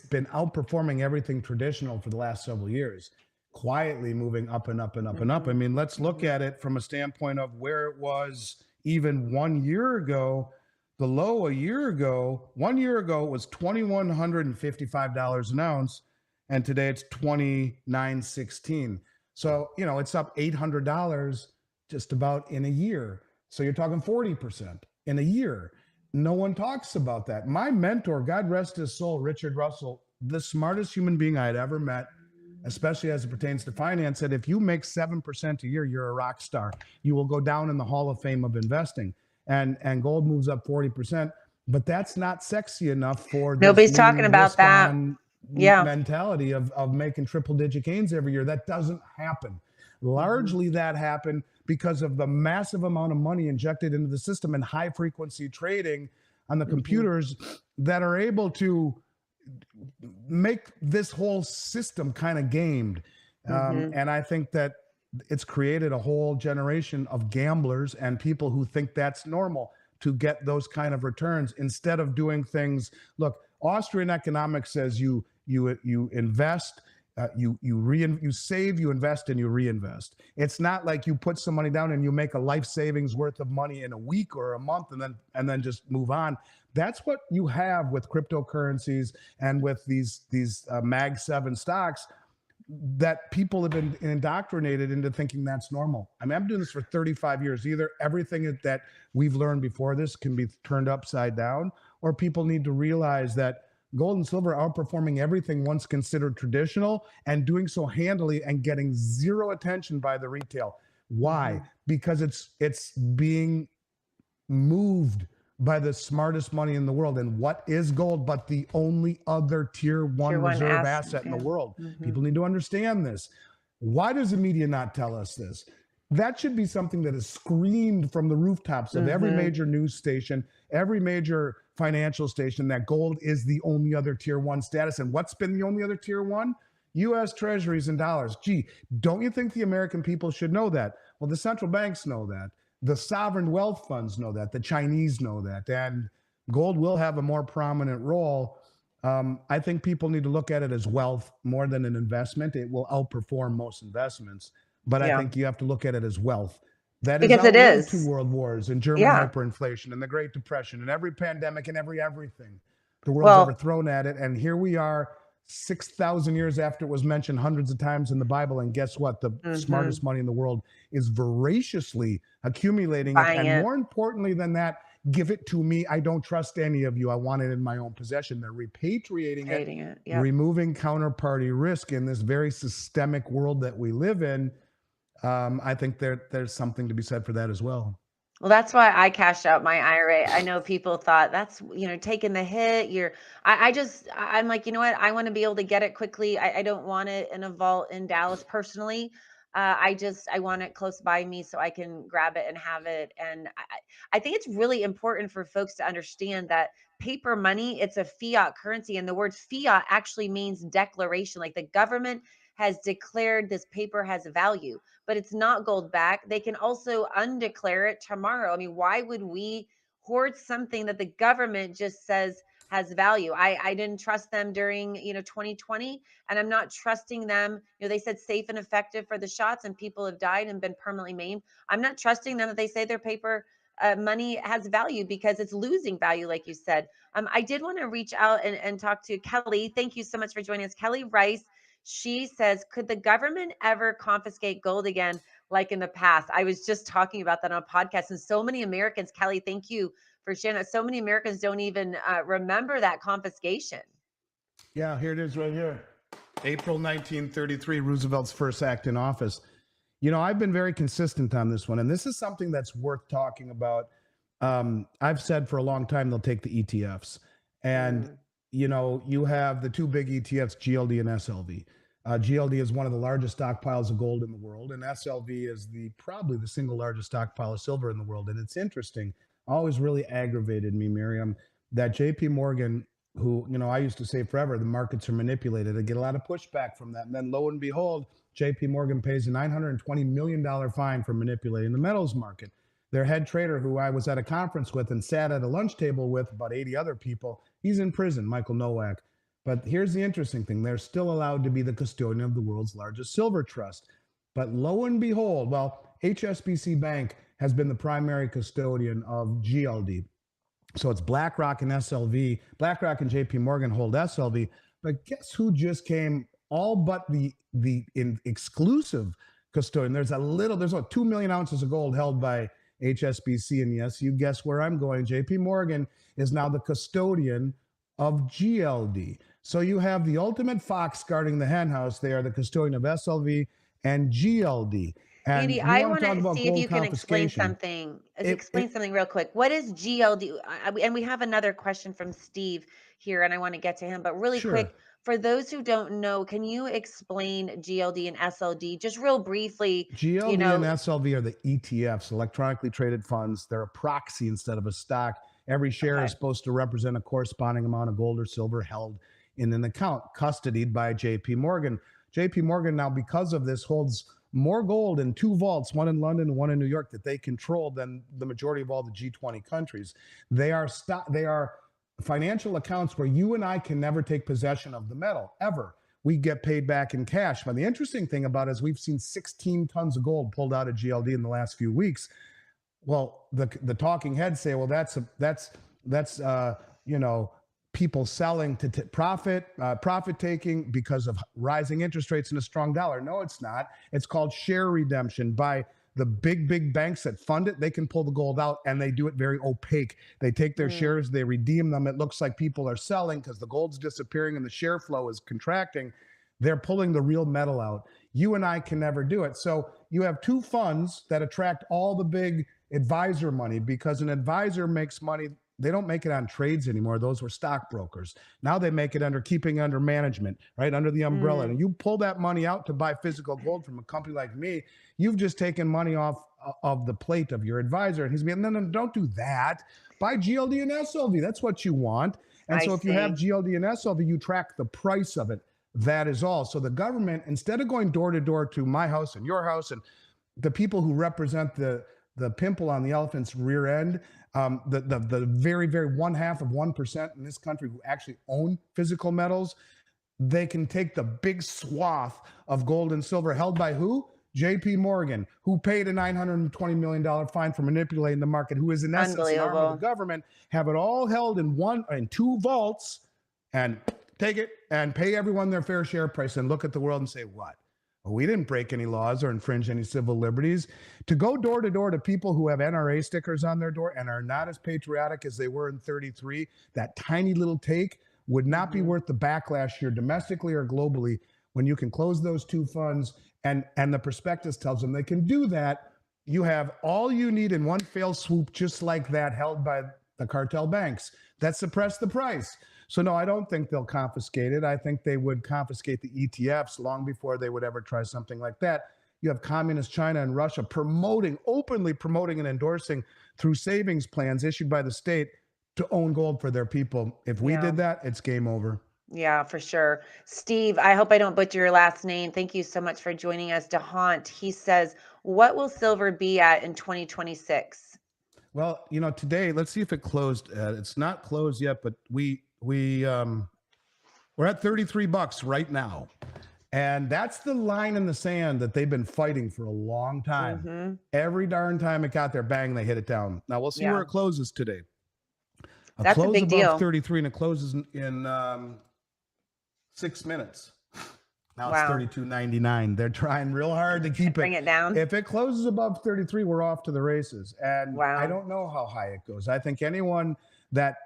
been outperforming everything traditional for the last several years, quietly moving up and up and up and up. I mean, let's look at it from a standpoint of where it was even 1 year ago. The low 1 year ago was $2,155 an ounce, and today it's $2,916. So, it's up $800 just about in a year. So you're talking 40% in a year. No one talks about that. My mentor, God rest his soul, Richard Russell, the smartest human being I had ever met, especially as it pertains to finance, said if you make 7% a year, you're a rock star. You will go down in the Hall of Fame of investing. And gold moves up 40%, but that's not sexy enough for nobody's talking about that. Mentality of making triple-digit gains every year. That doesn't happen. Largely that happened because of the massive amount of money injected into the system and high-frequency trading on the computers that are able to make this whole system kind of gamed. And I think that it's created a whole generation of gamblers and people who think that's normal to get those kind of returns instead of doing things. Look, Austrian economics says you invest, you save, you invest, and you reinvest. It's not like you put some money down and you make a life savings worth of money in a week or a month and then just move on. That's what you have with cryptocurrencies and with these Mag 7 stocks, that people have been indoctrinated into thinking that's normal. I mean, I'm doing this for 35 years. Either everything that we've learned before this can be turned upside down, or people need to realize that gold and silver are outperforming everything once considered traditional and doing so handily and getting zero attention by the retail. Why? Because it's being moved by the smartest money in the world. And what is gold but the only other tier one reserve asset in the world? People need to understand this. Why does the media not tell us this? That should be something that is screamed from the rooftops of every major news station, every major financial station, that gold is the only other tier one status. And what's been the only other tier one? U.S. treasuries and dollars. Gee, don't you think the American people should know that? Well, the central banks know that. The sovereign wealth funds know that. The Chinese know that. And gold will have a more prominent role. I think people need to look at it as wealth more than an investment. It will outperform most investments. But I think you have to look at it as wealth. That is outlived 2 world wars and German hyperinflation and the Great Depression and every pandemic and everything the world's ever thrown at it. And here we are 6,000 years after it was mentioned hundreds of times in the Bible. And guess what? The smartest money in the world is voraciously accumulating it. And more importantly than that, give it to me. I don't trust any of you. I want it in my own possession. They're repatriating it, removing counterparty risk in this very systemic world that we live in. I think there's something to be said for that as well. Well, that's why I cashed out my IRA. I know people thought that's, taking the hit. I'm like, you know what? I want to be able to get it quickly. I don't want it in a vault in Dallas personally. I want it close by me so I can grab it and have it. And I think it's really important for folks to understand that paper money, it's a fiat currency. And the word fiat actually means declaration. Like the government has declared this paper has value, but it's not gold back. They can also undeclare it tomorrow. I mean, why would we hoard something that the government just says has value? I didn't trust them during, 2020, and I'm not trusting them. They said safe and effective for the shots and people have died and been permanently maimed. I'm not trusting them that they say their paper money has value because it's losing value, like you said. I did want to reach out and talk to Kelly. Thank you so much for joining us. Kelly Rice, she says, could the government ever confiscate gold again like in the past? I was just talking about that on a podcast, and so many Americans, Kelly, thank you for sharing that. So many Americans don't even remember that confiscation. Yeah, here it is right here. April 1933, Roosevelt's first act in office. I've been very consistent on this one, and this is something that's worth talking about. I've said for a long time they'll take the ETFs, and you have the two big ETFs, GLD and SLV. GLD is one of the largest stockpiles of gold in the world, and SLV is probably the single largest stockpile of silver in the world. And it's interesting, always really aggravated me, Miriam, that JP Morgan, who, I used to say forever, the markets are manipulated. I get a lot of pushback from that. And then lo and behold, JP Morgan pays a $920 million fine for manipulating the metals market. Their head trader, who I was at a conference with and sat at a lunch table with about 80 other people, he's in prison, Michael Nowak. But here's the interesting thing. They're still allowed to be the custodian of the world's largest silver trust. But lo and behold, HSBC Bank has been the primary custodian of GLD. So it's BlackRock and SLV. BlackRock and JP Morgan hold SLV. But guess who just came all but the exclusive custodian? There's about 2 million ounces of gold held by HSBC. And yes, you guess where I'm going. JP Morgan is now the custodian of GLD. So you have the ultimate fox guarding the hen house. They are the custodian of SLV and GLD. And Andy, you I want want to talk to about see if gold you can explain confiscation. something. Explain something real quick. What is GLD? And we have another question from Steve here, and I want to get to him. But really Sure. quick, for those who don't know, can you explain GLD and SLD just real briefly? GLD and SLV are the ETFs, electronically traded funds. They're a proxy instead of a stock. Every share is supposed to represent a corresponding amount of gold or silver held in an account custodied by JP Morgan. JP Morgan now, because of this, holds more gold in two vaults, one in London and one in New York, that they control than the majority of all the G20 countries. They are financial accounts where you and I can never take possession of the metal, ever. We get paid back in cash. But the interesting thing about it is we've seen 16 tons of gold pulled out of GLD in the last few weeks. Well, the talking heads say, well, that's people selling to profit taking because of rising interest rates and a strong dollar. No, it's not. It's called share redemption by the big banks that fund it. They can pull the gold out, and they do it very opaque. They take their shares, they redeem them. It looks like people are selling because the gold's disappearing and the share flow is contracting. They're pulling the real metal out. You and I can never do it. So you have two funds that attract all the big advisor money, because an advisor makes money. They don't make it on trades anymore. Those were stockbrokers. Now they make it keeping under management, right? Under the umbrella. And you pull that money out to buy physical gold from a company like me, you've just taken money off of the plate of your advisor. And he's being, no, don't do that. Buy GLD and SLV. That's what you want. And so if you have GLD and SLV, you track the price of it. That is all. So the government, instead of going door to door to my house and your house and the people who represent the pimple on the elephant's rear end, the very 1/2% in this country who actually own physical metals, they can take the big swath of gold and silver held by who? JP Morgan, who paid a $920 million fine for manipulating the market, who is in essence an arm of the government, have it all held in two vaults, and take it and pay everyone their fair share price and look at the world and say, what? Well, we didn't break any laws or infringe any civil liberties. To go door to door to people who have NRA stickers on their door and are not as patriotic as they were in 33, that tiny little take would not be worth the backlash here domestically or globally when you can close those two funds and the prospectus tells them they can do that you have all you need in one fell swoop, just like that, held by the cartel banks that suppress the price. So no, I don't think they'll confiscate it. I think they would confiscate the ETFs long before they would ever try something like that. You have communist China and Russia openly promoting and endorsing through savings plans issued by the state to own gold for their people. If we did that, it's game over. Yeah, for sure. Steve, I hope I don't butcher your last name. Thank you so much for joining us. DeHaunt, he says, what will silver be at in 2026? Well, today, let's see if it closed. It's not closed yet, but we're at $33 right now. And that's the line in the sand that they've been fighting for a long time. Every darn time it got there, bang, they hit it down. Now we'll see where it closes today. That's a big deal. 33, and it closes in 6 minutes. Now it's $32.99. They're trying real hard to keep bring it down. If it closes above 33, we're off to the races. And I don't know how high it goes. I think anyone that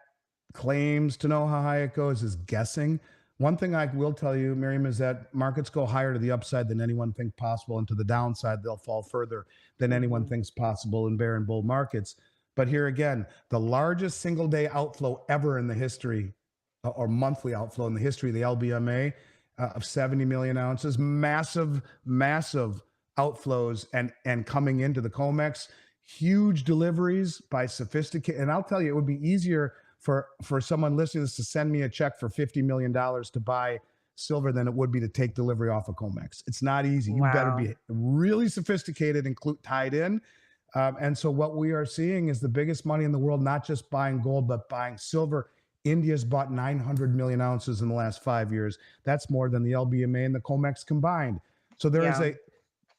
claims to know how high it goes is guessing. One thing I will tell you, Miriam, is that markets go higher to the upside than anyone thinks possible, and to the downside, they'll fall further than anyone thinks possible in bear and bull markets. But here again, the largest single day outflow ever in the history, or monthly outflow in the history of the LBMA, of 70 million ounces, massive outflows, and coming into the COMEX, huge deliveries by sophisticated. And I'll tell you, it would be easier for someone listening to this to send me a check for $50 million to buy silver than it would be to take delivery off of COMEX. It's not easy. You better be really sophisticated and tied in. And so what we are seeing is the biggest money in the world, not just buying gold, but buying silver. India's bought 900 million ounces in the last 5 years. That's more than the LBMA and the COMEX combined. So there is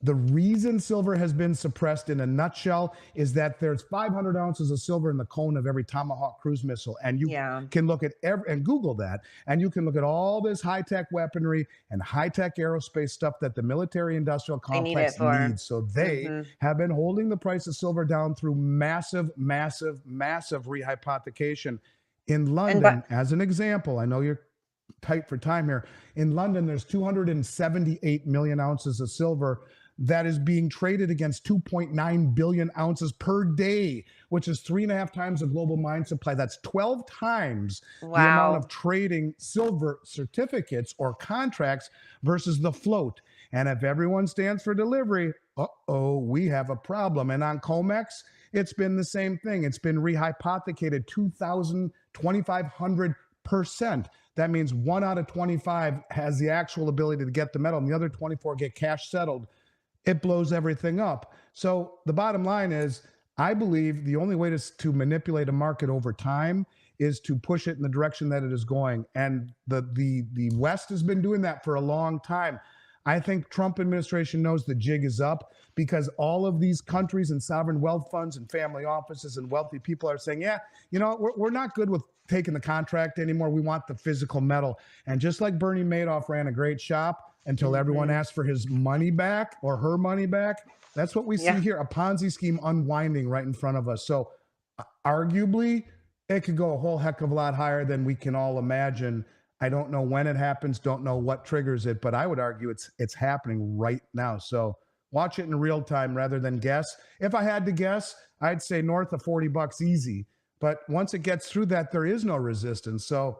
the reason silver has been suppressed in a nutshell is that there's 500 ounces of silver in the cone of every Tomahawk cruise missile. And you can look at and Google that, and you can look at all this high-tech weaponry and high-tech aerospace stuff that the military industrial complex needs. So they have been holding the price of silver down through massive rehypothecation. In London, as an example, I know you're tight for time here. In London, there's 278 million ounces of silver that is being traded against 2.9 billion ounces per day, which is 3.5 times the global mine supply. That's 12 times the amount of trading silver certificates or contracts versus the float. And if everyone stands for delivery, we have a problem. And on COMEX, it's been the same thing. It's been rehypothecated 2,500%. That means 1 out of 25 has the actual ability to get the metal, and the other 24 get cash settled. It blows everything up. So the bottom line is, I believe the only way to manipulate a market over time is to push it in the direction that it is going. And the West has been doing that for a long time. I think Trump administration knows the jig is up, because all of these countries and sovereign wealth funds and family offices and wealthy people are saying, we're not good with taking the contract anymore. We want the physical metal. And just like Bernie Madoff ran a great shop until everyone asked for his money back or her money back, that's what we see here, a Ponzi scheme unwinding right in front of us. So arguably, it could go a whole heck of a lot higher than we can all imagine. I don't know when it happens, don't know what triggers it, but I would argue it's happening right now. So watch it in real time rather than guess. If I had to guess, I'd say north of $40 easy. But once it gets through that, there is no resistance. So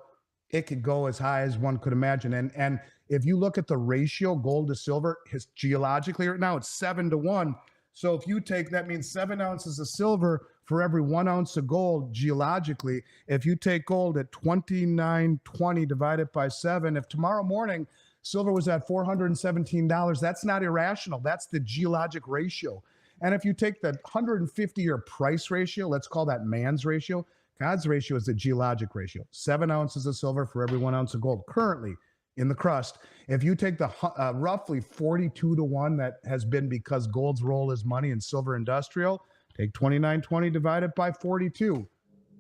it could go as high as one could imagine. And if you look at the ratio, gold to silver, geologically right now, it's 7-to-1. So if you take, that means 7 ounces of silver for every 1 ounce of gold geologically. If you take gold at $29.20 divided by 7, if tomorrow morning silver was at $417, that's not irrational. That's the geologic ratio. And if you take the 150-year price ratio, let's call that man's ratio. God's ratio is the geologic ratio. 7 ounces of silver for every 1 ounce of gold currently in the crust. If you take the roughly 42-to-1 that has been because gold's role is money and silver industrial, take $29.20 divided by 42.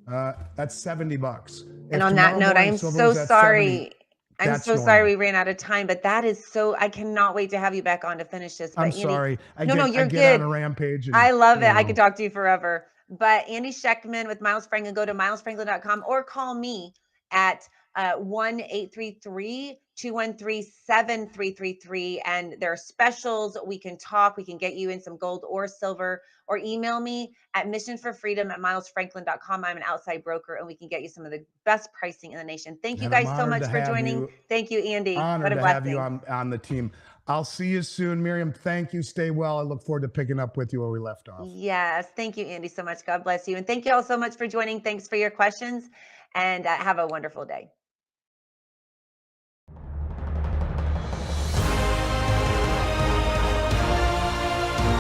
That's $70. And on that note, I'm so sorry. I'm so sorry we ran out of time, but that is so, I cannot wait to have you back on to finish this. But I'm sorry. You're I get good. On a rampage. And, I love it. I could talk to you forever. But Andy Schectman with Miles Franklin, go to milesfranklin.com or call me at 1-833-213-7333. And there are specials. We can talk. We can get you in some gold or silver, or email me at missionforfreedom@milesfranklin.com. I'm an outside broker, and we can get you some of the best pricing in the nation. Thank you And I'm guys so honored much to for have joining. you. Thank you, Andy. What Honored a to have you blessing. on the team. I'll see you soon, Miriam. Thank you. Stay well. I look forward to picking up with you where we left off. Yes. Thank you, Andy, so much. God bless you. And thank you all so much for joining. Thanks for your questions, and have a wonderful day.